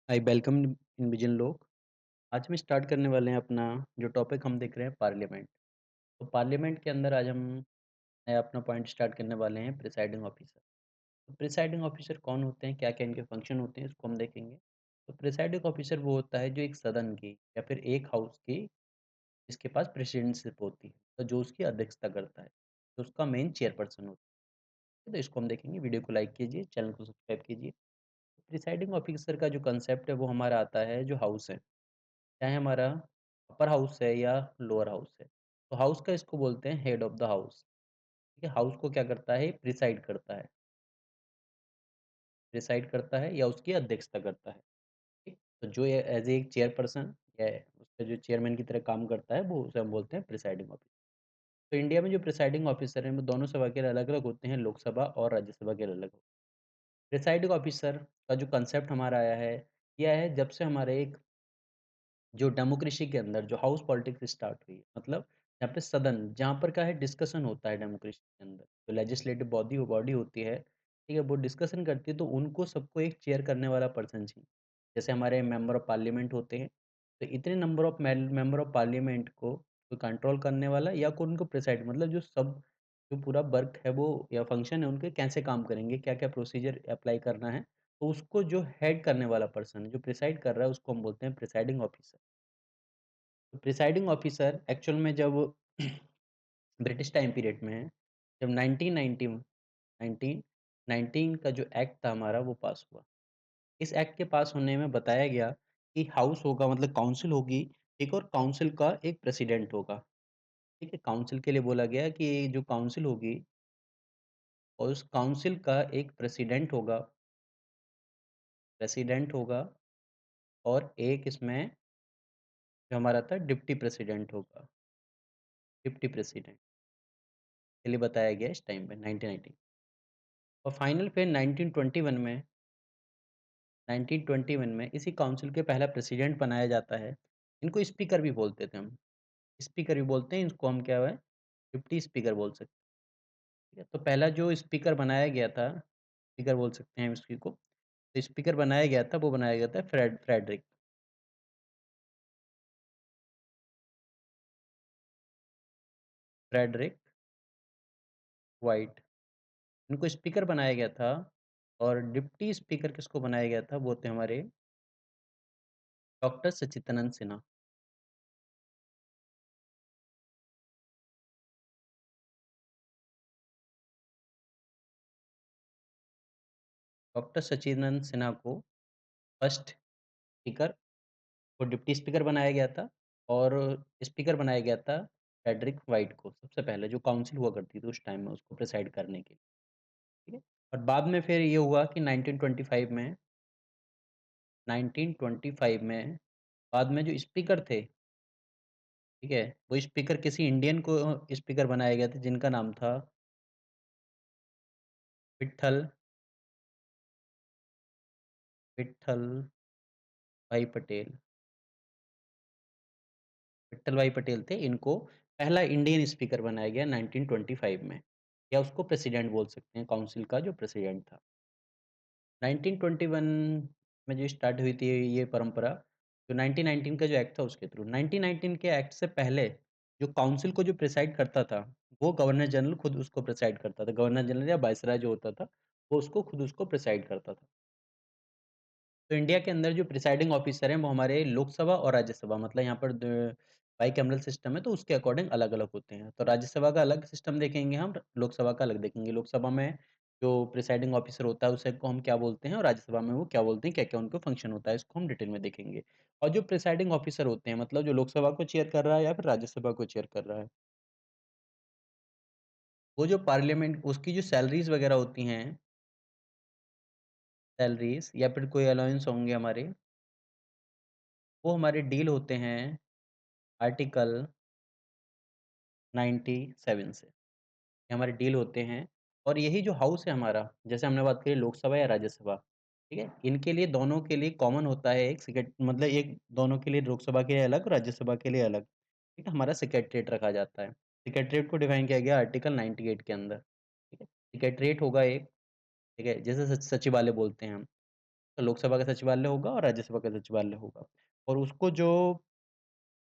I welcome in बिजन लोग। आज हम स्टार्ट करने वाले हैं अपना जो टॉपिक हम देख रहे हैं पार्लियामेंट। तो पार्लियामेंट के अंदर आज हम नया अपना पॉइंट स्टार्ट करने वाले हैं प्रिसाइडिंग ऑफिसर। तो प्रिसाइडिंग ऑफिसर कौन होते हैं, क्या क्या इनके फंक्शन होते हैं, इसको हम देखेंगे। तो प्रिसाइडिंग ऑफिसर वो होता है जो एक सदन की या फिर एक हाउस की जिसके पास प्रेसिडेंटशिप होती है, तो जो उसकी अध्यक्षता करता है, तो उसका मेन चेयरपर्सन होता है। तो इसको हम देखेंगे। वीडियो को लाइक कीजिए, चैनल को सब्सक्राइब कीजिए। प्रिसाइडिंग ऑफिसर का जो कंसेप्ट है वो हमारा आता है जो हाउस है, चाहे हमारा अपर हाउस है या लोअर हाउस है। तो हाउस का इसको बोलते हैं हेड ऑफ द हाउस। ठीक है, हाउस को क्या करता है, प्रिसाइड करता है या उसकी अध्यक्षता करता है। ठीक, तो जो एज ए चेयरपर्सन या उसका जो चेयरमैन की तरह काम करता है वो उसे हम बोलते हैं प्रिसाइडिंग ऑफिसर। तो इंडिया में जो प्रिसाइडिंग ऑफिसर हैं वो दोनों सभा के अलग अलग होते हैं, लोकसभा और राज्यसभा के अलग होते हैं। प्रिसाइडिंग ऑफिसर का जो कंसेप्ट हमारा आया है, यह है जब से हमारे एक जो डेमोक्रेसी के अंदर जो हाउस पॉलिटिक्स स्टार्ट हुई है, मतलब यहाँ पे सदन जहाँ पर क्या है डिस्कशन होता है डेमोक्रेसी के अंदर, जो लेजिस्लेटिव बॉडी बॉडी होती है, ठीक है, वो डिस्कशन करती है, तो उनको सबको एक चेयर करने वाला पर्सन चाहिए। जैसे हमारे मेंबर ऑफ पार्लियामेंट होते हैं, तो इतने number of member of parliament को कोई कंट्रोल करने वाला या कोई उनको प्रिसाइड, मतलब जो सब जो पूरा वर्क है वो या फंक्शन है उनके कैसे काम करेंगे, क्या क्या प्रोसीजर अप्लाई करना है, तो उसको जो हेड करने वाला पर्सन जो प्रिसाइड कर रहा है उसको हम बोलते हैं presiding officer. Presiding officer actual में जब ब्रिटिश टाइम पीरियड में है, जब 1919 का जो एक्ट था हमारा वो पास हुआ। इस एक्ट के पास होने में बताया गया कि हाउस होगा, मतलब काउंसिल होगी एक, और काउंसिल का एक प्रेसिडेंट होगा। ठीक है, काउंसिल के लिए बोला गया कि ये जो काउंसिल होगी और उस काउंसिल का एक प्रेसिडेंट होगा और एक इसमें जो हमारा था डिप्टी प्रेसिडेंट होगा, डिप्टी प्रेसिडेंट के लिए बताया गया इस टाइम पे 1919। और फाइनल पे 1921 में इसी काउंसिल के पहला प्रेसिडेंट बनाया जाता है। इनको स्पीकर भी बोलते थे हम, स्पीकर भी बोलते हैं, इनको हम क्या है डिप्टी स्पीकर बोल सकते हैं। ठीक है? तो पहला जो स्पीकर बनाया गया था, स्पीकर बोल सकते हैं हम इसी को, तो स्पीकर बनाया गया था, वो बनाया गया था फ्रेडरिक फ्रेडरिक व्हाइट, इनको स्पीकर बनाया गया था। और डिप्टी स्पीकर किसको बनाया गया था, वो थे हमारे डॉक्टर सच्चिदानंद सिन्हा। डॉक्टर सच्चिदानंद सिन्हा को फर्स्ट स्पीकर को डिप्टी स्पीकर बनाया गया था, और स्पीकर बनाया गया था फ्रेडरिक व्हाइट को, सबसे पहले जो काउंसिल हुआ करती थी उस टाइम में उसको प्रिसाइड करने के लिए। ठीक है, और बाद में फिर ये हुआ कि 1925 में बाद में जो स्पीकर थे, ठीक है, वो स्पीकर किसी इंडियन को स्पीकर बनाया गया था जिनका नाम था विट्ठल विट्ठल भाई पटेल। विट्ठल भाई पटेल थे, इनको पहला इंडियन स्पीकर बनाया गया 1925 में, या उसको प्रेसिडेंट बोल सकते हैं, काउंसिल का जो प्रेसिडेंट था। 1921 में जो स्टार्ट हुई थी ये परंपरा, जो 1919 का जो एक्ट था उसके थ्रू। 1919 के एक्ट से पहले जो काउंसिल को जो प्रिसाइड करता था, वो गवर्नर जनरल खुद उसको प्रिसाइड करता था। गवर्नर जनरल या वाइसराय जो होता था, वो उसको प्रिसाइड करता था। तो इंडिया के अंदर जो प्रिसाइडिंग ऑफिसर हैं वो हमारे लोकसभा और राज्यसभा, मतलब यहाँ पर बाईकैमरल सिस्टम है, तो उसके अकॉर्डिंग अलग अलग होते हैं। तो राज्यसभा का अलग सिस्टम देखेंगे हम, लोकसभा का अलग देखेंगे। लोकसभा में जो प्रिसाइडिंग ऑफिसर होता है उसे को हम क्या बोलते हैं, और राज्यसभा में वो क्या बोलते हैं, क्या क्या उनका फंक्शन होता है, इसको हम डिटेल में देखेंगे। और जो प्रिसाइडिंग ऑफिसर होते हैं, मतलब जो लोकसभा को चेयर कर रहा है या फिर राज्यसभा को चेयर कर रहा है, वो जो पार्लियामेंट उसकी जो सैलरीज वगैरह होती हैं, सैलरीज या फिर कोई अलाउंस होंगे हमारे, वो हमारे डील होते हैं आर्टिकल 97 से। ये हमारे डील होते हैं। और यही जो हाउस है हमारा, जैसे हमने बात करी लोकसभा या राज्यसभा, ठीक है? इनके लिए दोनों के लिए कॉमन होता है एक मतलब एक दोनों के लिए लोकसभा के लिए अलग, राज्यसभा के लिए अलग, ठीक है? हमारा सेक्रेटेरिएट रखा जाता है। सेक्रेटेरिएट को डिफाइन किया गया आर्टिकल 98 के अंदर, ठीक है? सेक्रेटेरिएट होगा एक, ठीक है? जैसे सचिवालय बोलते हैं हम। तो लोकसभा का सचिवालय होगा और राज्यसभा का सचिवालय होगा। और उसको जो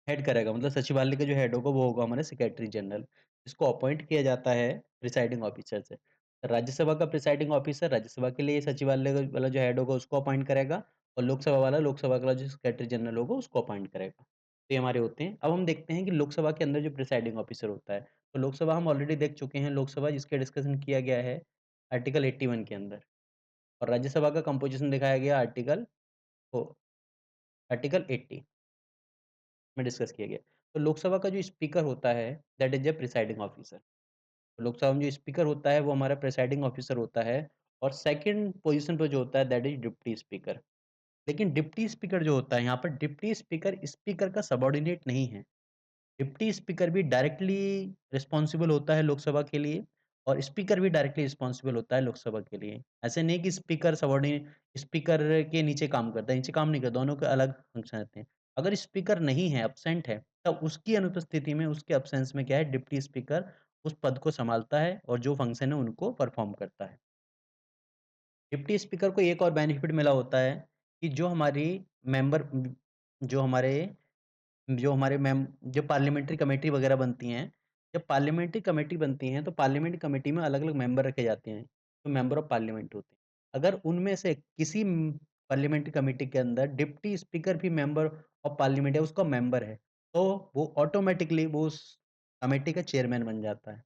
हेड करेगा मतलब सचिवालय का जो हेड होगा वो होगा हमारा सेक्रेटरी जनरल, जिसको अपॉइंट किया जाता है प्रिसाइडिंग ऑफिसर से। राज्यसभा का प्रिसाइडिंग ऑफिसर राज्यसभा के लिए सचिवालय वाला जो हेड होगा उसको अपॉइंट करेगा और लोकसभा वाला लोकसभा का जो सेक्रेटरी जनरल होगा उसको अपॉइंट करेगा। तो ये हमारे होते हैं। अब हम देखते हैं कि लोकसभा के अंदर जो प्रिसाइडिंग ऑफिसर होता है, तो लोकसभा हम ऑलरेडी देख चुके हैं, लोकसभा जिसका डिस्कशन किया गया है आर्टिकल 81 के अंदर और राज्यसभा का कंपोजिशन दिखाया गया आर्टिकल 80 में डिस्कस किया गया। तो लोकसभा का जो स्पीकर होता है that is the presiding officer. Lok Sabha में जो स्पीकर होता है वो हमारा प्रिसाइडिंग ऑफिसर होता है और सेकंड पोजीशन पे जो होता है दैट इज़ डिप्टी स्पीकर। लेकिन डिप्टी स्पीकर जो होता है यहाँ पर डिप्टी स्पीकर स्पीकर का सबॉर्डिनेट नहीं है। डिप्टी स्पीकर भी डायरेक्टली रिस्पॉन्सिबल होता है लोकसभा के लिए और स्पीकर भी डायरेक्टली रिस्पॉन्सिबल होता है लोकसभा के लिए। ऐसे नहीं कि स्पीकर के नीचे काम करता है, नीचे काम नहीं करता, दोनों के अलग फंक्शन रहते हैं। अगर स्पीकर नहीं है, एब्सेंट है, तब उसकी अनुपस्थिति में, उसके एब्सेंस में क्या है डिप्टी स्पीकर उस पद को सँभालता है और जो फंक्शन है उनको परफ़ॉर्म करता है। डिप्टी स्पीकर को एक और बेनिफिट मिला होता है कि मेंबर जो हमारे जो हमारे मैम जो पार्लियामेंट्री कमेटी वगैरह बनती हैं, जब पार्लियामेंट्री कमेटी बनती हैं, तो पार्लियामेंट्री कमेटी में अलग-अलग मेंबर रखे जाते हैं, जो मेंबर ऑफ पार्लियामेंट होते हैं। अगर उनमें से किसी पार्लियामेंट्री कमेटी के अंदर डिप्टी स्पीकर भी मेंबर ऑफ पार्लियामेंट है, उसका मेंबर है, तो वो ऑटोमैटिकली वो उस कमेटी का चेयरमैन बन जाता है।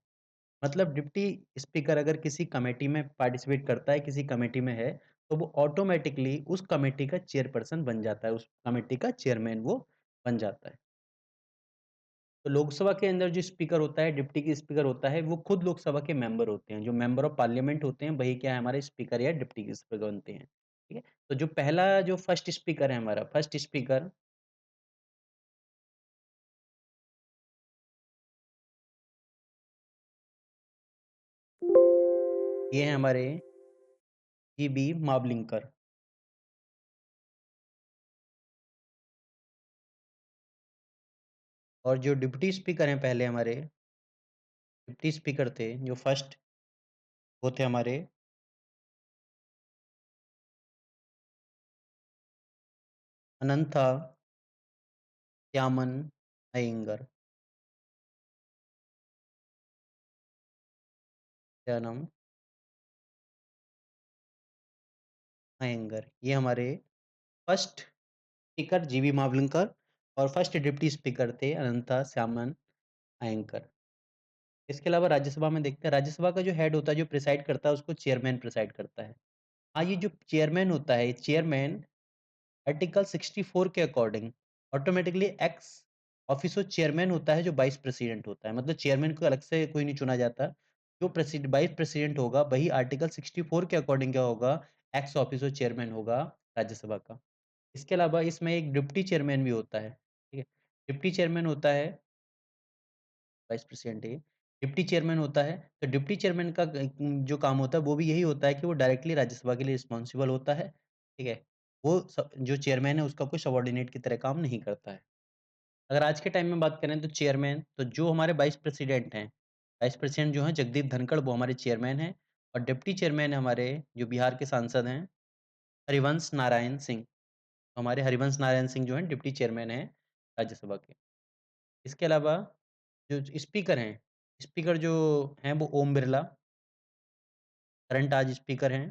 मतलब डिप्टी स्पीकर अगर किसी कमेटी में पार्टिसिपेट करता है, किसी कमेटी में है, तो वो ऑटोमैटिकली उस कमेटी का चेयरपर्सन बन जाता है, उस कमेटी का चेयरमैन वो बन जाता है। तो लोकसभा के अंदर जो स्पीकर होता है, डिप्टी की स्पीकर होता है, वो खुद लोकसभा के मेंबर होते हैं। जो मेंबर ऑफ पार्लियामेंट होते हैं, वही क्या है हमारे स्पीकर या डिप्टी के स्पीकर बनते हैं। ठीक है? तो जो पहला जो फर्स्ट स्पीकर है हमारा, फर्स्ट स्पीकर ये हैं हमारे जीबी मावलिंकर और जो डिप्टी स्पीकर हैं पहले हमारे डिप्टी स्पीकर थे, जो फर्स्ट वो थे हमारे अनंथा श्यामन अय्यंगार। क्या नाम? अय्यंगार। ये हमारे फर्स्ट स्पीकर जीबी मावलंकर और फर्स्ट डिप्टी स्पीकर थे अनंता श्यामन अय्यंगार। इसके अलावा राज्यसभा में देखते हैं, राज्यसभा का जो हेड होता है, जो प्रिसाइड करता है, उसको चेयरमैन प्रिसाइड करता है। हाँ, ये जो चेयरमैन होता है, चेयरमैन आर्टिकल 64 के according automatically x officio chairman होता है, जो वाइस प्रेसिडेंट होता है। मतलब चेयरमैन को अलग से कोई नहीं चुना जाता। जो वाइस प्रेसिडेंट होगा, वही आर्टिकल 64 के अकॉर्डिंग क्या होगा, एक्स ऑफिसो चेयरमैन होगा राज्यसभा का। इसके अलावा इसमें एक डिप्टी चेयरमैन भी होता है, ठीक है? डिप्टी चेयरमैन होता है वाइस प्रेसिडेंट है ये। डिप्टी चेयरमैन होता है, तो डिप्टी चेयरमैन का जो काम होता है वो भी यही होता है कि वो डायरेक्टली राज्यसभा के लिए रिस्पॉन्सिबल होता है, ठीक है? वो जो चेयरमैन है उसका कोई सबॉर्डिनेट की तरह काम नहीं करता है। अगर आज के टाइम में बात करें तो चेयरमैन तो जो हमारे वाइस प्रेसिडेंट हैं, वाइस प्रेसिडेंट जो हैं जगदीप धनखड़ वो हमारे चेयरमैन हैं और डिप्टी चेयरमैन हमारे जो बिहार के सांसद हैं, हरिवंश नारायण सिंह। हमारे हरिवंश नारायण सिंह जो हैं डिप्टी चेयरमैन हैं राज्यसभा के। इसके अलावा जो स्पीकर हैं, स्पीकर जो हैं वो ओम बिरला, करंट आज स्पीकर हैं,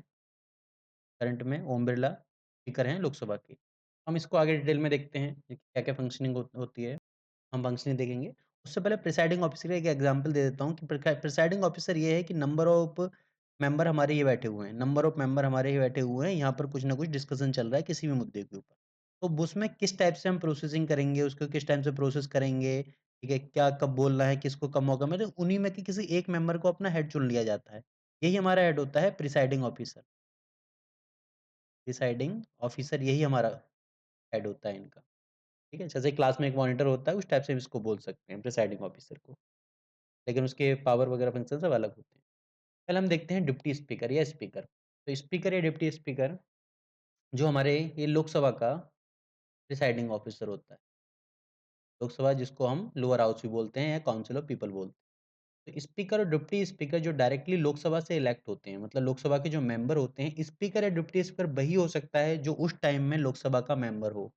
करंट में ओम बिरला स्पीकर हैं लोकसभा के। हम इसको आगे डिटेल में देखते हैं कि क्या-क्या फंक्शनिंग होती है, हम फंक्शनिंग देखेंगे। उससे पहले प्रिसाइडिंग ऑफिसर का एक एग्ज़ाम्पल दे देता हूँ कि प्रिसाइडिंग ऑफिसर ये है कि नंबर ऑफ मेंबर हमारे ये बैठे हुए हैं, नंबर ऑफ मेंबर हमारे ये बैठे हुए हैं, यहाँ पर कुछ ना कुछ डिस्कशन चल रहा है किसी भी मुद्दे के ऊपर। तो उसमें किस टाइप से हम प्रोसेसिंग करेंगे, उसको किस टाइम से प्रोसेस करेंगे, ठीक है? क्या कब बोलना है, किसको कब मौका मिले, उन्हीं में से किसी एक मेंबर को अपना हेड चुन लिया जाता है। यही हमारा हेड होता है प्रिसाइडिंग ऑफिसर। प्रिसाइडिंग ऑफिसर यही हमारा हेड होता है इनका, ठीक है? जैसे क्लास में एक मॉनिटर होता है, उस टाइप से हम इसको बोल सकते हैं प्रिसाइडिंग ऑफिसर को। लेकिन उसके पावर वगैरह फंक्शन सब अलग होते हैं। पहले हम देखते हैं डिप्टी स्पीकर या स्पीकर। तो स्पीकर या डिप्टी स्पीकर जो हमारे ये लोकसभा का प्रिसाइडिंग ऑफिसर होता है। लोकसभा जिसको हम लोअर हाउस भी बोलते हैं या काउंसिल ऑफ पीपल बोलते हैं। तो स्पीकर और डिप्टी स्पीकर जो डायरेक्टली लोकसभा से इलेक्ट होते हैं, मतलब लोकसभा के जो मेंबर होते हैं, स्पीकर या डिप्टी स्पीकर वही हो सकता है जो उस टाइम में लोकसभा का मेंबर हो।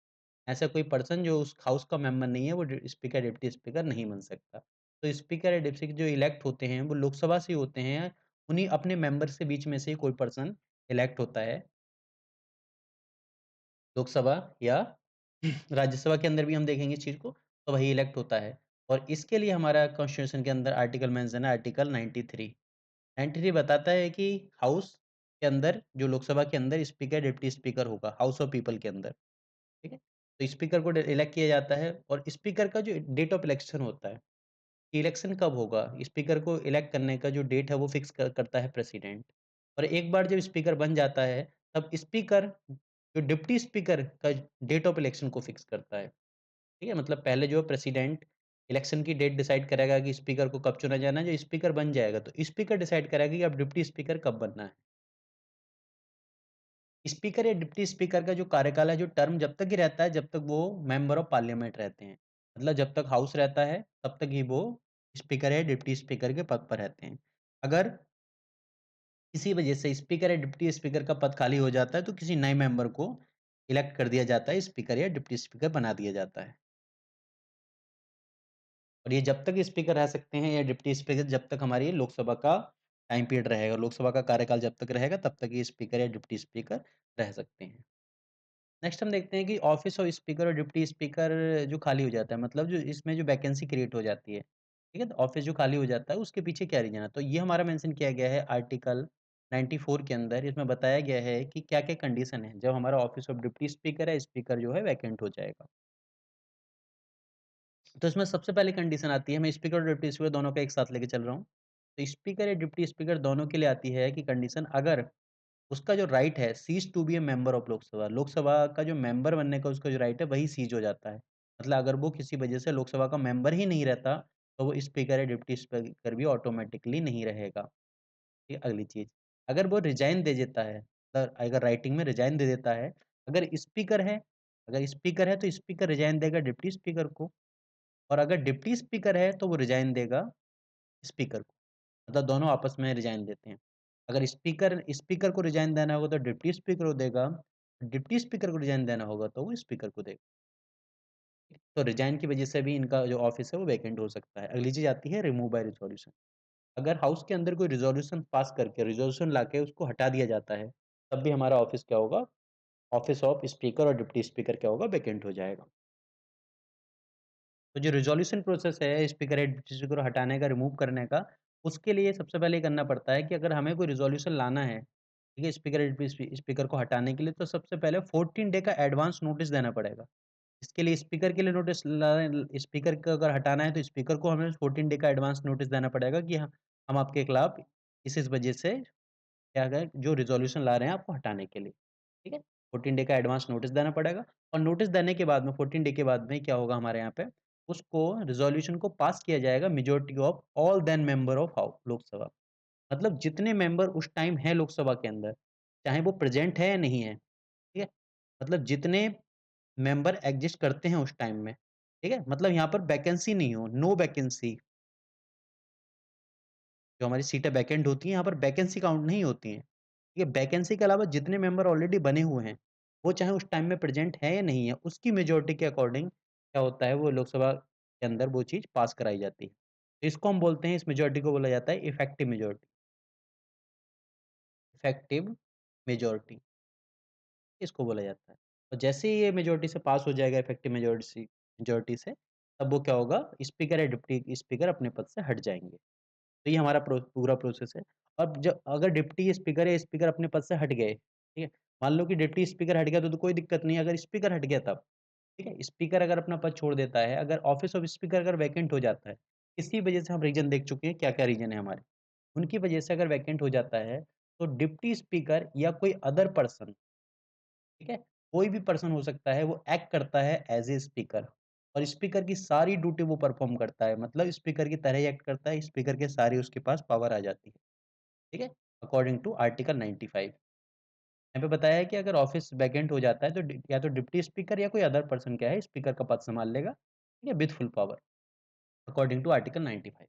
ऐसा कोई पर्सन जो उस हाउस का मेंबर नहीं है, वो स्पीकर डिप्टी स्पीकर नहीं बन सकता। तो स्पीकर या डिप्टी जो इलेक्ट होते हैं, वो लोकसभा से ही होते हैं, उन्हीं अपने मेंबर से बीच में से ही कोई पर्सन इलेक्ट होता है लोकसभा या राज्यसभा के अंदर भी हम देखेंगे इस चीज़ को, तो वही इलेक्ट होता है। और इसके लिए हमारा कॉन्स्टिट्यूशन के अंदर आर्टिकल मेंशन है, आर्टिकल 93। 93 बताता है कि हाउस के अंदर जो लोकसभा के अंदर स्पीकर, डिप्टी स्पीकर होगा, हाउस ऑफ पीपल के अंदर, ठीक है? तो स्पीकर को इलेक्ट किया जाता है और स्पीकर का जो डेट ऑफ इलेक्शन होता है, इलेक्शन कब होगा, स्पीकर को इलेक्ट करने का जो डेट है वो फिक्स करता है प्रेसिडेंट। और एक बार जब स्पीकर बन जाता है, तब स्पीकर जो डिप्टी स्पीकर का डेट ऑफ इलेक्शन को फिक्स करता है। ठीक है? मतलब पहले जो प्रेसिडेंट इलेक्शन की डेट डिसाइड करेगा कि स्पीकर को कब चुना जाना है, जो स्पीकर बन जाएगा तो स्पीकर डिसाइड करेगा कि अब डिप्टी स्पीकर कब बनना है। स्पीकर या डिप्टी स्पीकर का जो कार्यकाल है, जो टर्म जब तक ही रहता है, जब तक वो मेंबर ऑफ पार्लियामेंट रहते हैं। मतलब जब तक हाउस रहता है, तब तक ही वो स्पीकर या डिप्टी स्पीकर के पद पर रहते हैं। अगर किसी वजह से स्पीकर या डिप्टी स्पीकर का पद खाली हो जाता है, तो किसी नए मेंबर को इलेक्ट कर दिया जाता है, स्पीकर या डिप्टी स्पीकर बना दिया जाता है। और ये जब तक स्पीकर रह सकते हैं या डिप्टी स्पीकर, जब तक हमारी लोकसभा का टाइम पीरियड रहेगा, लोकसभा का कार्यकाल जब तक रहेगा, तब तक ये स्पीकर या डिप्टी स्पीकर रह सकते हैं। नेक्स्ट हम देखते हैं कि ऑफिस ऑफ स्पीकर और डिप्टी स्पीकर जो खाली हो जाता है, मतलब जो इसमें जो वैकेंसी क्रिएट हो जाती है, ठीक है? तो ऑफिस जो खाली हो जाता है, उसके पीछे क्या रीज़न है? तो ये हमारा मेंशन किया गया है आर्टिकल 94 के अंदर, इसमें बताया गया है कि क्या-क्या कंडीशन है, जब हमारा ऑफिस ऑफ डिप्टी स्पीकर है, स्पीकर जो है वैकेंट हो जाएगा। तो इसमें सबसे पहली कंडीशन आती है, मैं स्पीकर और डिप्टी स्पीकर दोनों का एक साथ लेके चल रहा हूँ। तो स्पीकर या डिप्टी स्पीकर दोनों के लिए आती है कि कंडीशन, अगर उसका जो राइट है ceases to be a member of Lok Sabha, Lok Sabha का जो मेंबर बनने का उसका जो राइट है वही सीज़ हो जाता है। मतलब अगर वो किसी वजह से लोकसभा का मेंबर ही नहीं रहता, तो वो स्पीकर या डिप्टी स्पीकर भी ऑटोमैटिकली नहीं रहेगा। ठीक है, अगली चीज़, अगर वो रिज़ाइन दे देता है, अगर राइटिंग में रिज़ाइन दे देता है, अगर स्पीकर है अगर स्पीकर है तो स्पीकर रिज़ाइन देगा डिप्टी स्पीकर को, और अगर डिप्टी स्पीकर है तो वो रिज़ाइन देगा स्पीकर को। मतलब दोनों आपस में रिज़ाइन देते हैं। अगर स्पीकर स्पीकर को रिज़ाइन देना होगा तो डिप्टी स्पीकर को देगा, डिप्टी स्पीकर को रिज़ाइन देना होगा तो वो स्पीकर को देगा। तो रिज़ाइन की वज़ह से भी इनका जो ऑफ़िस है वो वैकेंट हो सकता है। अगली चीज़ आती है रिमूव बाय रिज़ॉल्यूशन। अगर हाउस के अंदर कोई रिज़ॉल्यूशन पास करके, रिज़ॉल्यूशन लाके उसको हटा दिया जाता है, तब भी हमारा ऑफ़िस क्या होगा, ऑफ़िस ऑफ स्पीकर और डिप्टी स्पीकर क्या होगा, वैकेंट हो जाएगा। तो जो रिज़ॉल्यूशन प्रोसेस है स्पीकर या डिप्टी स्पीकर को हटाने का, रिमूव करने का, उसके लिए सबसे पहले ये करना पड़ता है कि अगर हमें कोई रिज़ॉल्यूशन लाना है, ठीक है, स्पीकर या डिप्टी स्पीकर को हटाने के लिए, तो सबसे पहले 14 डे का एडवांस नोटिस देना पड़ेगा। इसके लिए स्पीकर के लिए नोटिस स्पीकर को अगर हटाना है तो स्पीकर को हमें 14 डे का एडवांस नोटिस देना पड़ेगा कि हम आपके खिलाफ इस वजह से क्या है जो रिज़ॉल्यूशन ला रहे हैं आपको हटाने के लिए, ठीक है? 14 डे का एडवांस नोटिस देना पड़ेगा और नोटिस देने के बाद में 14 डे के बाद में क्या होगा हमारे यहाँ पे, उसको रिज़ॉल्यूशन को पास किया जाएगा majority of all then member of Lok Sabha. मतलब जितने मेंबर उस टाइम हैं लोकसभा के अंदर, चाहे वो प्रेज़ेंट है या नहीं है, ठीक है? मतलब जितने मेंबर एग्ज़िस्ट करते हैं उस टाइम में, ठीक है? मतलब यहाँ पर वैकेंसी नहीं हो, नो वैकेंसी, जो हमारी सीटें वैकेंट होती हैं, यहाँ पर वैकेंसी काउंट नहीं होती हैं। ठीक है? वैकेंसी के अलावा जितने मेंबर ऑलरेडी बने हुए हैं, वो चाहे उस टाइम में प्रेज़ेंट है या नहीं है, उसकी मेजॉरिटी के अकॉर्डिंग क्या होता है, वो लोकसभा के अंदर वो चीज़ पास कराई जाती है। तो इसको हम बोलते हैं, इस मेजॉरिटी को बोला जाता है इफेक्टिव मेजॉरिटी, इफेक्टिव मेजॉरिटी इसको बोला जाता है। और जैसे ही ये मेजॉरिटी से पास हो जाएगा इफेक्टिव मेजॉरिटी से, तब वो क्या होगा, स्पीकर या डिप्टी स्पीकर अपने पद से हट जाएँगे। तो ये हमारा पूरा प्रोसेस है। अब जब अगर डिप्टी स्पीकर या स्पीकर अपने पद से हट गए, ठीक है? मान लो कि डिप्टी स्पीकर हट गया तो कोई दिक्कत नहीं है, अगर स्पीकर हट गया तब, ठीक है? स्पीकर अगर अपना पद छोड़ देता है, अगर ऑफिस ऑफ स्पीकर अगर वैकेंट हो जाता है, इसी वजह से हम रीज़न देख चुके हैं क्या-क्या रीज़न है हमारे। उनकी वजह से अगर वैकेंट हो जाता है, तो डिप्टी स्पीकर या कोई अदर पर्सन, ठीक है? कोई भी पर्सन हो सकता है, वो एक्ट करता है एज़ ए स्पीकर और स्पीकर की सारी ड्यूटी वो परफ़ॉर्म करता है। मतलब स्पीकर की तरह ही एक्ट करता है, स्पीकर के सारी उसके पास पावर आ जाती है। ठीक है? अकॉर्डिंग टू आर्टिकल 95, यहाँ पे बताया है कि अगर ऑफिस वैकेंट हो जाता है तो या तो डिप्टी स्पीकर या कोई अदर पर्सन क्या है स्पीकर का पद संभाल लेगा, ठीक है? With full power according to article 95।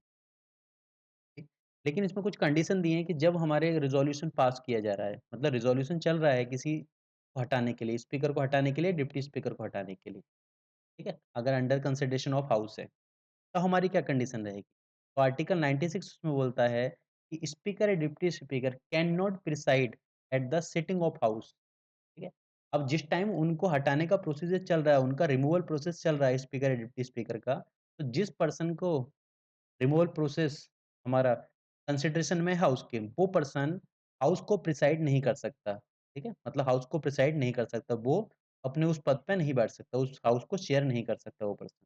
लेकिन इसमें कुछ कंडीशन दिए हैं कि जब हमारे रिज़ॉल्यूशन पास किया जा रहा है, मतलब रिज़ॉल्यूशन चल रहा है किसी को हटाने के लिए, स्पीकर को हटाने के लिए, डिप्टी स्पीकर को हटाने के लिए, ठीक है? अगर अंडर कंसिडरेशन ऑफ हाउस है, तो हमारी क्या कंडीशन रहेगी? तो आर्टिकल 96 उसमें बोलता है कि स्पीकर या deputy speaker can not preside at the sitting of house, ठीक है? अब जिस टाइम उनको हटाने का प्रोसीजर चल रहा है, उनका रिमूवल प्रोसेस चल रहा है स्पीकर या डिप्टी स्पीकर का, तो जिस पर्सन को रिमूवल प्रोसेस हमारा कंसिडरेशन में है उसके, वो पर्सन हाउस को प्रिसाइड नहीं कर सकता, ठीक है? मतलब हाउस को प्रिसाइड नहीं कर सकता, वो अपने उस पद पे नहीं बैठ सकता, उस हाउस को शेयर नहीं कर सकता वो पर्सन,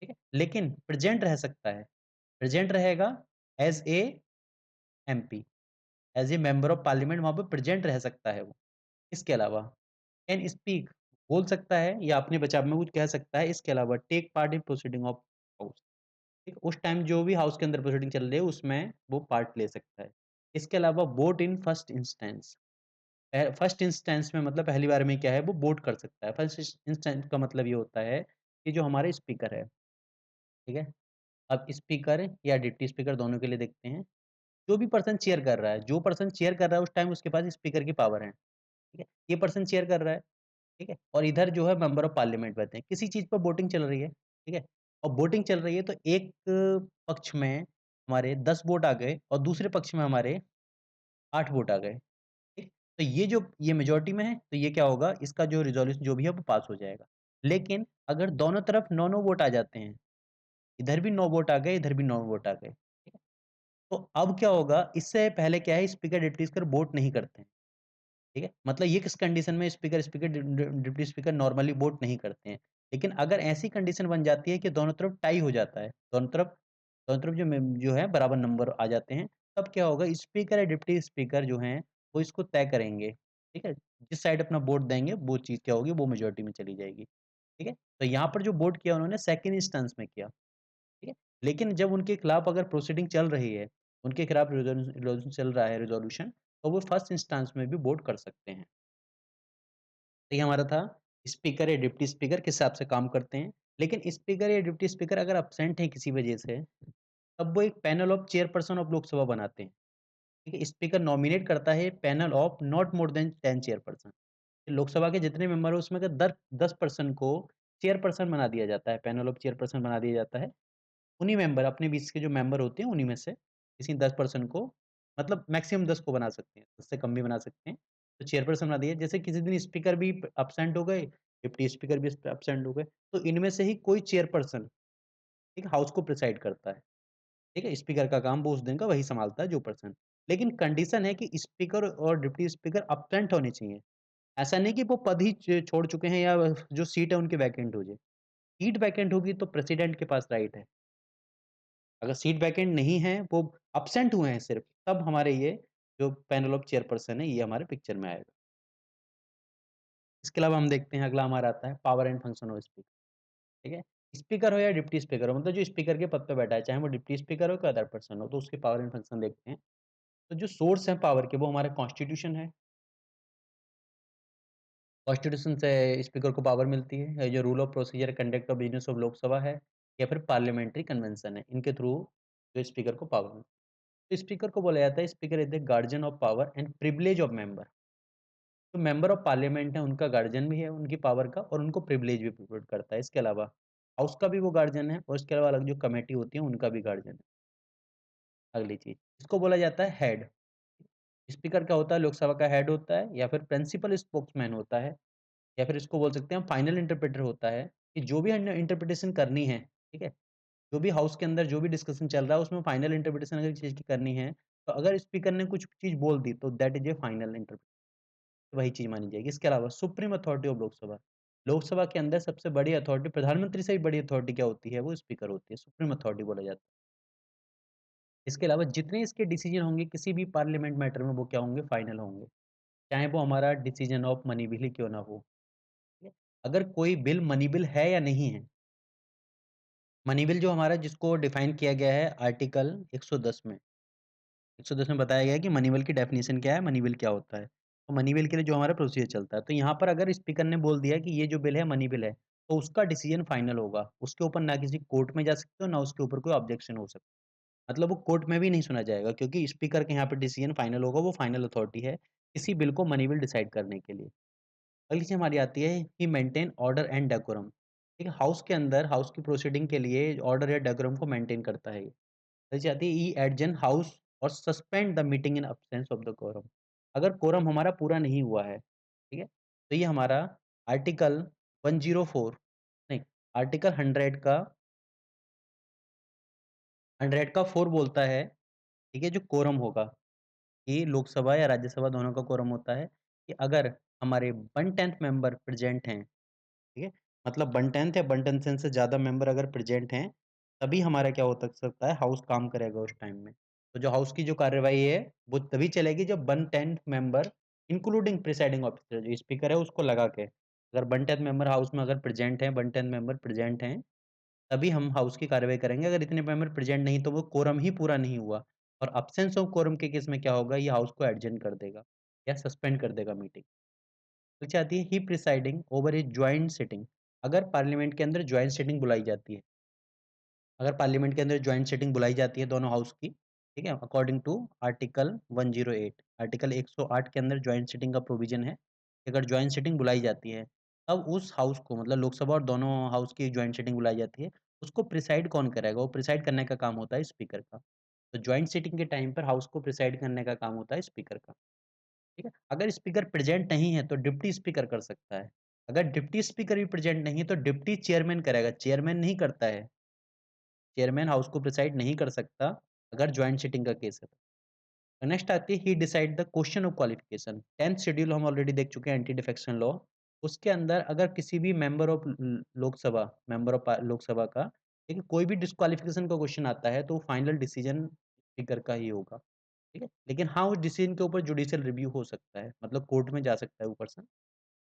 ठीक है? लेकिन प्रेज़ेंट रह सकता है, प्रेज़ेंट रहेगा as a MP, as a member of parliament वहाँ पे प्रेज़ेंट रह सकता है वो। इसके अलावा कैन स्पीक बोल सकता है या अपने बचाव में कुछ कह सकता है, इसके अलावा take part in proceeding of house. ठीक, उस टाइम जो भी हाउस के अंदर प्रोसीडिंग चल रही है उसमें वो पार्ट ले सकता है। इसके अलावा vote in first instance first instance में मतलब पहली बार में क्या है वो वोट कर सकता है। फर्स्ट इंस्टेंस का मतलब ये होता है कि जो हमारे स्पीकर है, ठीक है? अब स्पीकर या डिप्टी स्पीकर दोनों के लिए देखते हैं। जो भी पर्सन चेयर कर रहा है, जो पर्सन चेयर कर रहा है उस टाइम उसके पास स्पीकर की पावर है, ठीक है? ये पर्सन चेयर कर रहा है, ठीक है? और इधर जो है मेंबर ऑफ पार्लियामेंट बैठते हैं। किसी चीज़ पर वोटिंग चल रही है, ठीक है? और वोटिंग चल रही है तो एक पक्ष में हमारे 10 वोट आ गए और दूसरे पक्ष में हमारे 8 वोट आ गए, ठीक? तो ये मेजॉरिटी में है, तो ये क्या होगा इसका जो रिज़ॉल्यूशन जो भी है वो पास हो जाएगा। लेकिन अगर दोनों तरफ 9-9 वोट आ जाते हैं, इधर भी 9 वोट आ गए, इधर भी 9 वोट आ गए, ठीक है? तो अब क्या होगा इससे पहले क्या है स्पीकर, डिप्टी स्पीकर वोट नहीं करते हैं। ठीक है? मतलब ये किस कंडीशन में स्पीकर स्पीकर डि डि डिप्टी स्पीकर नॉर्मली वोट नहीं करते हैं। लेकिन अगर ऐसी कंडीशन बन जाती है कि दोनों तरफ टाई हो जाता है, दोनों तरफ जो है बराबर नंबर आ जाते हैं, तब क्या होगा स्पीकर या डिप्टी स्पीकर जो हैं, वो इसको तय करेंगे, ठीक है? जिस साइड अपना वोट देंगे, वो चीज़ क्या होगी, वो मेजॉरिटी में चली जाएगी, ठीक है? तो यहाँ पर जो वोट किया उन्होंने सेकंड इंस्टेंस में किया, ठीक है? लेकिन जब उनके खिलाफ अगर प्रोसीडिंग चल रही है, उनके खिलाफ रिज़ॉल्यूशन चल रहा है रिज़ॉल्यूशन, तो वो फर्स्ट इंस्टेंस में भी वोट कर सकते हैं। तो ये हमारा था स्पीकर या डिप्टी स्पीकर किस हिसाब से काम करते हैं। लेकिन स्पीकर या डिप्टी स्पीकर अगर अब्सेंट हैं किसी वजह से, तब वो एक panel of chairperson of Lok Sabha बनाते हैं। ठीक है? स्पीकर नॉमिनेट करता है panel of not more than 10 chairperson. Lok Sabha के जितने मेंबर हैं उसमें से दर 10 पर्सन को चेयरपर्सन बना दिया जाता है, पैनल ऑफ चेयरपर्सन बना दिया जाता है। उन्हीं मेंबर अपने बीच के जो मेंबर होते हैं उन्हीं में से किसी 10 पर्सन को मतलब मैक्सिमम 10 को बना सकते हैं, उससे कम भी बना सकते हैं। तो चेयरपर्सन बना दिया जैसे किसी दिन स्पीकर भी एब्सेंट हो गए, डिप्टी स्पीकर भी एब्सेंट हो गए, तो इनमें से ही कोई चेयरपर्सन ठीक है, हाउस को प्रिसाइड करता है। ठीक है? स्पीकर का काम वो उस दिन का वही सँभालता है जो पर्सन। लेकिन कंडीशन है कि स्पीकर और डिप्टी स्पीकर एब्सेंट होने चाहिए। ऐसा नहीं कि वो पद ही छोड़ चुके हैं या जो सीट है उनकी वैकेंट हो जाए। सीट वैकेंट होगी तो प्रेसिडेंट के पास राइट है। अगर सीट वैकेंट नहीं है, वो अब्सेंट हुए हैं सिर्फ़, तब हमारे ये जो पैनल ऑफ चेयरपर्सन है, ये हमारे पिक्चर में आएगा। इसके अलावा हम देखते हैं अगला हमारा आता है power and function of speaker, ठीक है? स्पीकर हो या डिप्टी स्पीकर हो, मतलब जो स्पीकर के पद पे बैठा है, चाहे वो डिप्टी स्पीकर हो, कोई अदर पर्सन हो, तो उसके पावर एंड फंक्शन देखते हैं। तो जो सोर्स है पावर के, वो हमारा कॉन्स्टिट्यूशन है। कॉन्स्टिट्यूशन से स्पीकर को पावर मिलती है। ये जो rule of procedure conduct of business of Lok Sabha है या फिर पार्लियामेंट्री कन्वेंशन है, इनके थ्रू जो स्पीकर को पावर मिलती है। तो स्पीकर को बोला जाता है speaker is the guardian of power and privilege of member. जो मेंबर ऑफ पार्लियामेंट है उनका गार्जियन भी है उनकी पावर का और उनको प्रिविलेज भी प्रोवाइड करता है। इसके अलावा हाउस का भी वो गार्जियन है और इसके अलावा अलग जो कमेटी होती है उनका भी गार्जियन है। अगली चीज़, इसको बोला जाता है हेड। स्पीकर क्या होता है? लोकसभा का हेड होता है या फिर प्रिंसिपल स्पोक्समैन होता है या फिर इसको बोल सकते हैं फाइनल इंटरप्रेटर होता है कि जो भी हमने इंटरप्रिटेशन करनी है, ठीक है? जो भी हाउस के अंदर जो भी डिस्कशन चल रहा है उसमें फाइनल इंटरप्रिटेशन अगर किसी चीज़ की करनी है, तो अगर स्पीकर ने कुछ चीज़ बोल दी तो दैट इज़ ए फाइनल वही चीज़ मानी जाएगी। इसके अलावा supreme authority of Lok Sabha, Lok Sabha के अंदर सबसे बड़ी अथॉरिटी प्रधानमंत्री से भी बड़ी अथॉरिटी क्या होती है? वो स्पीकर होती है, सुप्रीम अथॉरिटी बोला जाता है। इसके अलावा जितने इसके डिसीजन होंगे किसी भी पार्लियामेंट मैटर में वो क्या होंगे? फाइनल होंगे, चाहे वो हमारा डिसीजन ऑफ मनी बिल ही क्यों ना हो, ठीक है? अगर कोई बिल मनी बिल है या नहीं है, मनी बिल जो हमारा जिसको डिफाइन किया गया है आर्टिकल 110 में। 110 में बताया गया है कि मनी बिल की डेफिनिशन क्या है, मनी बिल क्या होता है। तो मनी बिल के लिए जो हमारा प्रोसीजर चलता है, तो यहाँ पर अगर स्पीकर ने बोल दिया कि ये जो बिल है मनी बिल है, तो उसका डिसीजन फाइनल होगा। उसके ऊपर ना किसी कोर्ट में जा सकते हो, ना उसके ऊपर कोई ऑब्जेक्शन हो सकता है। मतलब वो कोर्ट में भी नहीं सुना जाएगा क्योंकि स्पीकर के यहाँ पे डिसीजन फाइनल होगा, वो फाइनल अथॉरिटी है, किसी बिल को मनी बिल डिसाइड करने के लिए। अगली चीज़ हमारी आती है ही मेंटेन ऑर्डर एंड डेकोरम। ठीक है, हाउस के अंदर हाउस की प्रोसीडिंग के लिए ऑर्डर या डेकोरम को मेंटेन करता है ये। अगली चीज़ आती है ही एडजर्न हाउस और suspend the meeting in absence of the quorum. अगर कोरम हमारा पूरा नहीं हुआ है, ठीक है? तो ये हमारा आर्टिकल 104 नहीं, आर्टिकल 100 का 4 बोलता है, ठीक है, जो कोरम होगा, कि लोकसभा या राज्यसभा दोनों का कोरम होता है कि अगर हमारे 1/10 मेंबर प्रेज़ेंट हैं, ठीक है? मतलब 1/10 या 1/10 से ज़्यादा मेंबर अगर प्रेज़ेंट हैं, तभी हमारा क्या हो तक सकता है, हाउस काम करेगा उस टाइम में। तो जो हाउस की जो कार्यवाही है, वो तभी चलेगी जब 1/10 मेंबर इंक्लूडिंग प्रिसाइडिंग ऑफिसर जो स्पीकर है उसको लगा के। अगर 1/10 मेंबर हाउस में अगर प्रेज़ेंट हैं, 1/10 मेंबर प्रेज़ेंट हैं, तभी हम हाउस की कार्यवाही करेंगे। अगर इतने मेंबर प्रेज़ेंट नहीं तो वो कोरम ही पूरा नहीं हुआ और एब्सेंस ऑफ कोरम के केस में क्या होगा, ये हाउस को एडजर्न कर देगा या सस्पेंड कर देगा मीटिंग। नीचे आती है ही presiding over a joint sitting. अगर पार्लियामेंट के अंदर जॉइंट सिटिंग बुलाई जाती है, अगर पार्लियामेंट के अंदर जॉइंट सिटिंग बुलाई जाती है दोनों हाउस की, ठीक है? अकॉर्डिंग टू आर्टिकल 108, आर्टिकल 108 के अंदर जॉइंट सिटिंग का प्रोविज़न है। कि अगर जॉइंट सिटिंग बुलाई जाती है, तब उस हाउस को मतलब लोकसभा और दोनों हाउस की जॉइंट सिटिंग बुलाई जाती है, उसको प्रिसाइड कौन करेगा? वो प्रिसाइड करने का काम होता है स्पीकर का। तो जॉइंट सिटिंग के टाइम पर हाउस को प्रिसाइड करने का काम होता है स्पीकर का। ठीक है? अगर स्पीकर प्रेज़ेंट नहीं है तो डिप्टी स्पीकर कर सकता है। अगर डिप्टी स्पीकर भी प्रेज़ेंट नहीं है तो डिप्टी चेयरमैन करेगा, चेयरमैन नहीं करता है। चेयरमैन हाउस को प्रिसाइड नहीं कर सकता अगर जॉइंट सिटिंग का केस है तो। नेक्स्ट आती है he decide the question of qualification. 10th schedule हम ऑलरेडी देख चुके हैं एंटी डिफेक्शन लॉ। उसके अंदर अगर किसी भी member of Lok Sabha member of Lok Sabha का ठीक है, कोई भी डिस्क्वालिफिकेशन का क्वेश्चन आता है तो फाइनल डिसीजन स्पीकर का ही होगा। ठीक है? लेकिन हाँ, उस डिसीजन के ऊपर जुडिशियल रिव्यू हो सकता है, मतलब कोर्ट में जा सकता है वो पर्सन।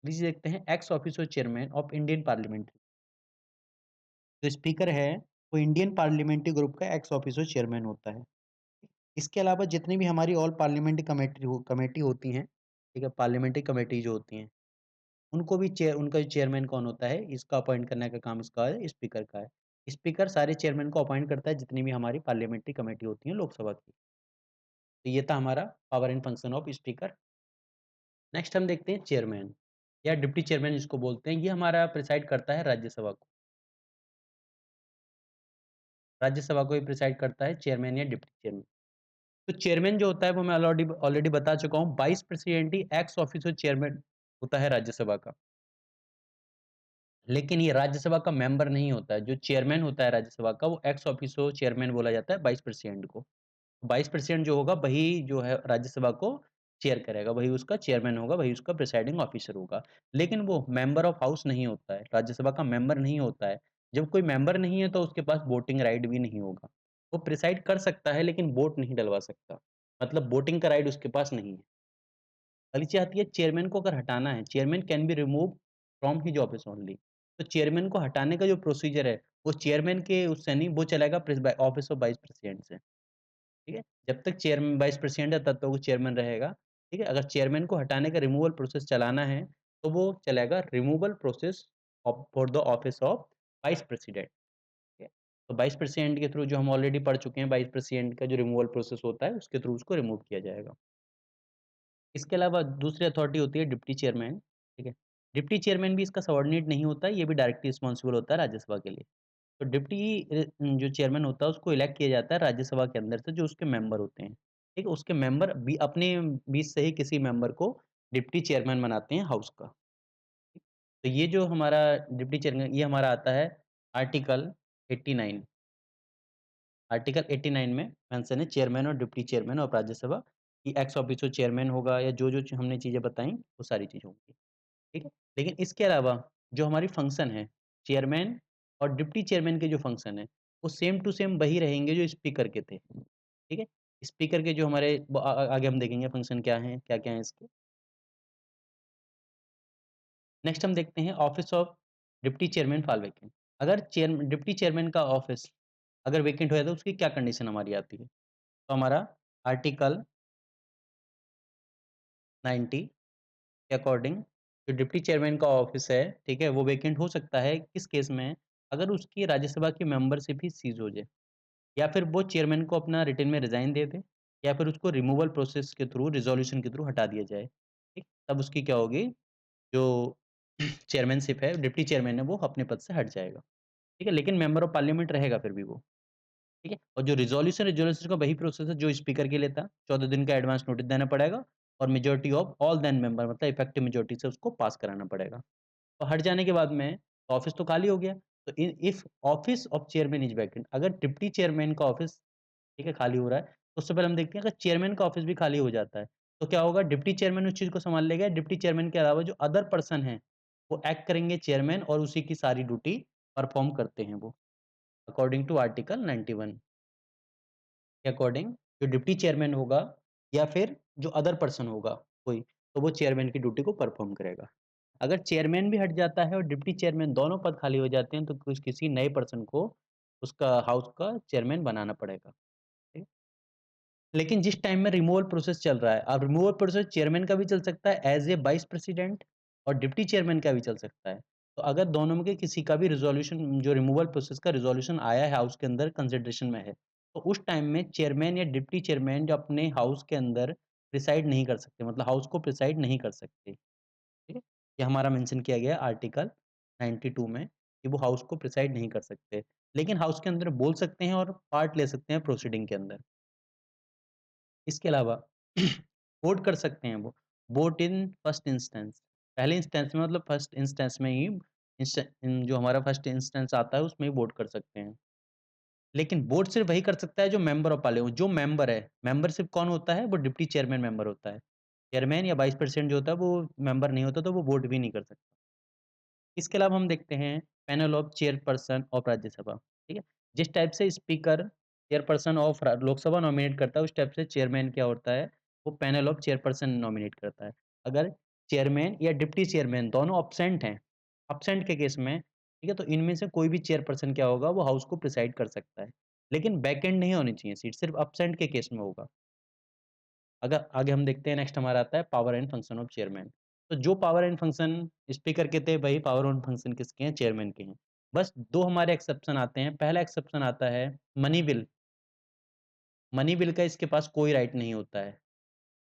नीचे देखते हैं ex officio chairman of Indian parliament. जो स्पीकर है, वो इंडियन पार्लियामेंट्री ग्रुप का एक्स ऑफिशियो चेयरमैन होता है। इसके अलावा जितनी भी हमारी ऑल पार्लियामेंट्री कमेटी होती हैं, ठीक है? पार्लियामेंट्री कमेटी जो होती हैं, उनको भी उनका जो चेयरमैन कौन होता है, इसका अपॉइंट करने का काम इसका है, स्पीकर का है। स्पीकर सारे चेयरमैन को अपॉइंट करता है, जितनी भी हमारी पार्लियामेंट्री कमेटी होती हैं लोकसभा की। तो ये था हमारा power and function of speaker. Next हम देखते हैं चेयरमैन या डिप्टी चेयरमैन जिसको बोलते हैं, ये हमारा प्रिसाइड करता है राज्यसभा को। राज्यसभा को ही प्रिसाइड करता है चेयरमैन या डिप्टी चेयरमैन। तो चेयरमैन जो होता है वो मैं ऑलरेडी ऑलरेडी बता चुका हूँ, वाइस प्रेसिडेंट ही एक्स ऑफिशियो चेयरमैन होता है राज्यसभा का। लेकिन ये राज्यसभा का मेंबर नहीं होता है, जो चेयरमैन होता है राज्यसभा का वो एक्स ऑफिशियो चेयरमैन बोला जाता है वाइस प्रेसिडेंट को। वाइस प्रेसिडेंट जो होगा वही जो है राज्यसभा को चेयर करेगा, वही उसका चेयरमैन होगा, वही उसका प्रिसाइडिंग ऑफिसर होगा। लेकिन वो मेंबर ऑफ हाउस नहीं होता है, राज्यसभा का मेंबर नहीं होता है। जब कोई मेंबर नहीं है तो उसके पास वोटिंग राइट भी नहीं होगा। वो प्रिसाइड कर सकता है लेकिन वोट नहीं डलवा सकता। मतलब वोटिंग का राइट उसके पास नहीं है। अगली चीज़ आती है चेयरमैन को अगर हटाना है, chairman can be remove from his office only. तो चेयरमैन को हटाने का जो प्रोसीजर है, वो चेयरमैन के उससे नहीं, वो चलेगा ऑफिस ऑफ वाइस प्रेसिडेंट से। ठीक है? जब तक चेयरमैन वाइस प्रेसिडेंट है तब तक वो चेयरमैन रहेगा। ठीक है? अगर चेयरमैन को हटाने का रिमूवल प्रोसेस चलाना है, तो वो चलेगा removal process of for the office of vice president. ठीक है? तो वाइस प्रेसिडेंट के थ्रू जो हम ऑलरेडी पढ़ चुके हैं, वाइस प्रेसिडेंट का जो रिमूवल प्रोसेस होता है, उसके थ्रू उसको रिमूव किया जाएगा। इसके अलावा दूसरी अथॉरिटी होती है डिप्टी चेयरमैन, ठीक है? डिप्टी चेयरमैन भी इसका सबऑर्डिनेट नहीं होता है, ये भी डायरेक्टली रिस्पॉन्सिबल होता है राज्यसभा के लिए। तो डिप्टी जो चेयरमैन होता है उसको इलेक्ट किया जाता है राज्यसभा के अंदर से जो उसके मेंबर होते हैं, ठीक है? उसके मेंबर भी अपने बीच से ही किसी मेंबर को डिप्टी चेयरमैन बनाते हैं हाउस का। तो ये जो हमारा डिप्टी चेयरमैन ये हमारा आता है आर्टिकल 89। आर्टिकल 89 में मेंशन है चेयरमैन और डिप्टी चेयरमैन ऑफ राज्यसभा कि एक्स ऑफिशियो चेयरमैन होगा या जो-जो हमने चीज़ें बताई वो सारी चीज़ें होंगी, ठीक है? लेकिन इसके अलावा जो हमारी फंक्शन है, चेयरमैन और डिप्टी चेयरमैन के जो फंक्शन है, वो सेम टू सेम वही रहेंगे जो स्पीकर के थे, ठीक है? स्पीकर के जो हमारे आगे हम देखेंगे फंक्शन क्या-क्या हैं इसके। नेक्स्ट हम देखते हैं office of deputy chairman for vacant. अगर डिप्टी चेयरमैन का ऑफिस अगर वैकेंट हो जाता है तो उसकी क्या कंडीशन हमारी आती है? तो हमारा आर्टिकल 90 के अकॉर्डिंग जो डिप्टी चेयरमैन का ऑफिस है, ठीक है? वो वैकेंट हो सकता है किस केस में? अगर उसकी राज्यसभा की मेंबरशिप ही सीज़ हो जाए। या फिर वो चेयरमैन को अपना रिटन में रिज़ाइन दे दे या फिर उसको रिमूवल प्रोसेस के थ्रू, रिज़ॉल्यूशन के थ्रू हटा दिया जाए, ठीक? तब उसकी क्या होगी, जो चेयरमैनशिप है, डिप्टी चेयरमैन है, वो अपने पद से हट जाएगा, ठीक है? लेकिन मेंबर ऑफ पार्लियामेंट रहेगा फिर भी वो, ठीक है? और जो रिज़ॉल्यूशन का वही प्रोसेस है जो स्पीकर के लिए था, 14 दिन का एडवांस नोटिस देना पड़ेगा और majority of all then member मतलब इफेक्टिव मेजॉरिटी से उसको पास कराना पड़ेगा। तो हट जाने के बाद में ऑफिस तो खाली हो गया। तो इ if office of chairman is vacant, अगर डिप्टी चेयरमैन का ऑफिस, ठीक है, खाली हो रहा है, तो उससे पहले हम देखते हैं अगर चेयरमैन का ऑफिस भी खाली हो जाता है, तो क्या होगा, डिप्टी चेयरमैन उस चीज़ को सँभाल लेगा। डिप्टी चेयरमैन के अलावा जो अदर पर्सन हैं, वो एक्ट करेंगे चेयरमैन और उसी की सारी ड्यूटी परफ़ॉर्म करते हैं वो, अकॉर्डिंग टू आर्टिकल 91 के अकॉर्डिंग जो डिप्टी चेयरमैन होगा या फिर जो अदर पर्सन होगा कोई, तो वो चेयरमैन की ड्यूटी को परफ़ॉर्म करेगा। अगर चेयरमैन भी हट जाता है और डिप्टी चेयरमैन दोनों पद खाली हो जाते हैं, तो कुछ किसी नए पर्सन को उसका हाउस का चेयरमैन बनाना पड़ेगा। ठीक? लेकिन जिस टाइम में रिमूवल प्रोसेस चल रहा है, अब रिमूवल प्रोसेस चेयरमैन का भी चल सकता है एज़ ए वाइस प्रेसिडेंट और डिप्टी चेयरमैन का भी चल सकता है। तो अगर दोनों में के किसी का भी रिज़ॉल्यूशन, जो रिमूवल प्रोसेस का रिज़ॉल्यूशन आया है हाउस के अंदर कंसिडरेशन में है, तो उस टाइम में चेयरमैन या डिप्टी चेयरमैन जो अपने हाउस के अंदर प्रिसाइड नहीं कर सकते, मतलब हाउस को प्रिसाइड नहीं कर सकते। ठीक है? ये हमारा मेंशन किया गया है आर्टिकल 92 में कि वो हाउस को प्रिसाइड नहीं कर सकते। लेकिन हाउस के अंदर बोल सकते हैं और पार्ट ले सकते हैं प्रोसीडिंग के अंदर। इसके अलावा वोट कर सकते हैं वो, वोट इन फर्स्ट इंस्टेंस, पहले इंस्टेंस में मतलब फर्स्ट इंस्टेंस में ही जो हमारा फर्स्ट इंस्टेंस आता है उसमें ही वोट कर सकते हैं। लेकिन वोट सिर्फ वही कर सकता है जो मेंबर ऑफ पार्लियामेंट, जो मेंबर है, मेंबरशिप कौन होता है? वो डिप्टी चेयरमैन मेंबर होता है। चेयरमैन या वाइस प्रेसिडेंट जो होता है वो मेंबर नहीं होता, तो वो वोट भी नहीं कर सकता। इसके अलावा हम देखते हैं panel of chairperson of Rajya Sabha, ठीक है? जिस टाइप से speaker chairperson of Lok Sabha nominate करता है, उस टाइप से चेयरमैन क्या होता है, वो पैनल ऑफ चेयरपर्सन नॉमिनेट करता है। अगर चेयरमैन या डिप्टी चेयरमैन दोनों अब्सेंट हैं, अब्सेंट के केस में, ठीक है, तो इनमें से कोई भी चेयरपर्सन क्या होगा, वो हाउस को प्रिसाइड कर सकता है। लेकिन वैकेंट नहीं होनी चाहिए सीट, सिर्फ अब्सेंट के केस में होगा। अगर आगे हम देखते हैं, नेक्स्ट हमारा आता है power and function of chairman. तो जो पावर एंड फंक्शन स्पीकर के थे, वही पावर एंड फंक्शन किसके हैं? चेयरमैन के हैं। बस 2 हमारे एक्सेप्शन आते हैं। पहला एक्सेप्शन आता है मनी बिल। मनी बिल का इसके पास कोई राइट नहीं होता है।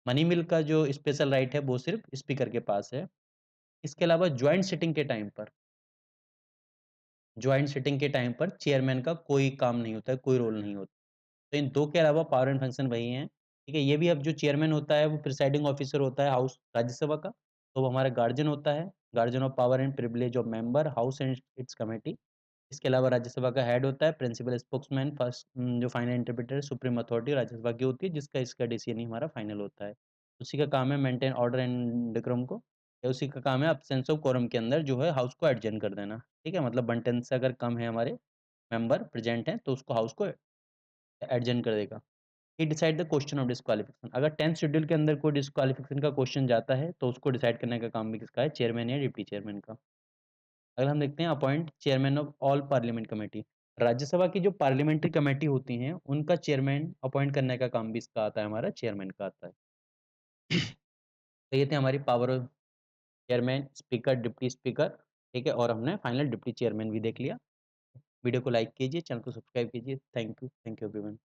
मनी बिल का जो स्पेशल राइट है, वो सिर्फ़ स्पीकर के पास है। इसके अलावा जॉइंट सिटिंग के टाइम पर चेयरमैन का कोई काम नहीं होता है, कोई रोल नहीं होता। तो इन 2 के अलावा पावर एंड फंक्शन वही हैं, ठीक है? ये भी अब जो चेयरमैन होता है, वो प्रिसाइडिंग ऑफिसर होता है हाउस राज्यसभा का, तो वो हमारा गार्जियन होता है, guardian of power and privilege of member, house and it's committee. इसके अलावा राज्यसभा का हेड होता है, प्रिंसिपल स्पोक्समैन, जो final interpreter, supreme authority Rajya Sabha की होती है, जिसका इसका डिसीजन ही हमारा फाइनल होता है। उसी का काम है मेंटेन ऑर्डर एंड डेकोरम को, या उसी का काम है एब्सेंस ऑफ कोरम के अंदर जो है हाउस को एडजर्न कर देना, ठीक है? मतलब 1 10 से अगर कम है हमारे मेंबर प्रेजेंट हैं, तो उसको हाउस को एडजर्न कर देगा। He decide the question of disqualification, अगर 10th शेड्यूल के अंदर कोई डिस्क्वालिफिकेशन का क्वेश्चन जाता है, तो उसको डिसाइड करने का काम भी किसका है? चेयरमैन या डिप्टी चेयरमैन का। अगर हम देखते हैं appoint chairman of all parliament committee, Rajya Sabha की जो पार्लियामेंट्री कमेटी होती हैं, उनका चेयरमैन अपॉइंट करने का काम भी इसका आता है, हमारा चेयरमैन का आता है। तो ये थे हमारी power of chairman, speaker, deputy speaker, ठीक है? और हमने फाइनल डिप्टी चेयरमैन भी देख लिया। वीडियो को लाइक कीजिए, चैनल को सब्सक्राइब कीजिए। Thank you everyone.